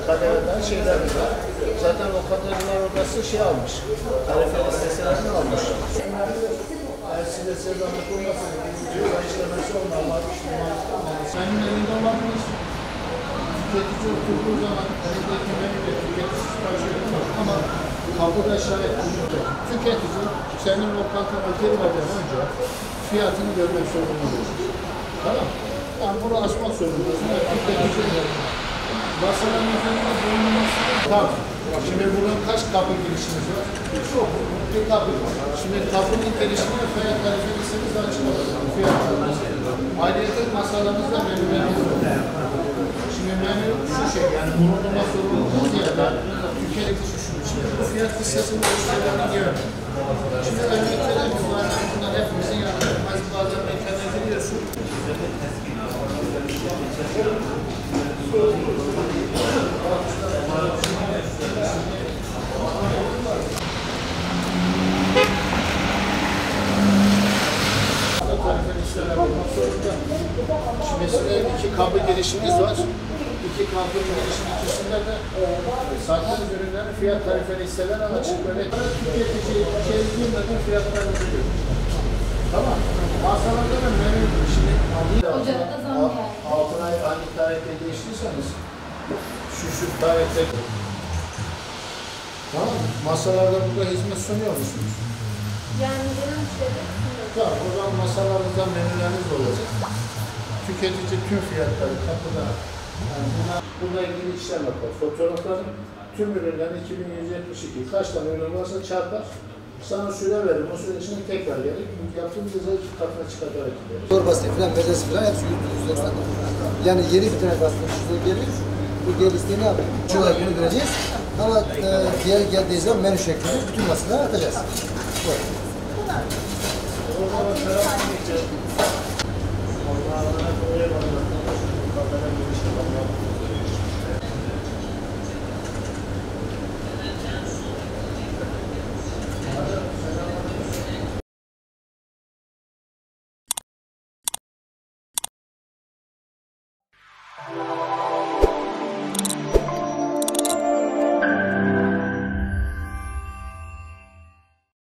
Kaderden şeyler var. Zaten o kaderler odası şey almış. Tarife listesini almış. Eğer size sezonluk olmasa da işlemesi olmaz. Senin elinde olan bir iş. Tüketici oturduğu zaman elindeki menüde tüketici sipariş edilmez ama kapıda işaret edilmez. Tüketici senin lokantana girmeden önce fiyatını görmek zorundadır. Tamam. Yani bunu açmak zorundasın. Tüketici masanın üzerinde bulunması. Tamam. Şimdi bunun kaç kapı girişimiz var? Çok. Bir kapı. Şimdi kapının girişine fiyat tarife listemiz açılır. Fiyatlarımız. Ayrıca masalarımızda menülerimiz var. Şimdi menü şu şey yani bulundurma sorumluluğumuz ya da tüketici şu şey. Bu fiyat listesini oluşturmanın diyor. Şimdi örnekler ki bunlar hepimizin yanında. Bazen mekana giriyorsun. Şimdi size iki kapı girişimiz var. İki kapı girişin ikisinde de sattığınız ürünlerin fiyat tarife listeleri açık. Böyle tüketici içeri girmeden fiyatlarını biliyor. Tamam. Masalarda da menü şimdi altına hangi tarihte değiştiyseniz şu tarihte tamam. Masalarda burada hizmet sunuyor musunuz? Yani benim şeyde tamam, o zaman masalarınızda menüleriniz olacak. Tüketici tüm fiyatları kapıda. Yani bununla ilgili işlem yapar. Fotoğrafların tüm ürünlerin 2172. Kaç tane ürün varsa çarpar. Sana süre verir. O süre içinde tekrar gelir. Yaptığımız yazı katına çıkartarak gider. Çorbası falan, mezesi falan hepsi %100. Yani yeni bir tane aslında size gelir. Bu gel isteği ne yapıyor? Şu olarak bunu göreceğiz. Ama diğer geldiği zaman menü şeklinde bütün masalara atacağız. Böyle.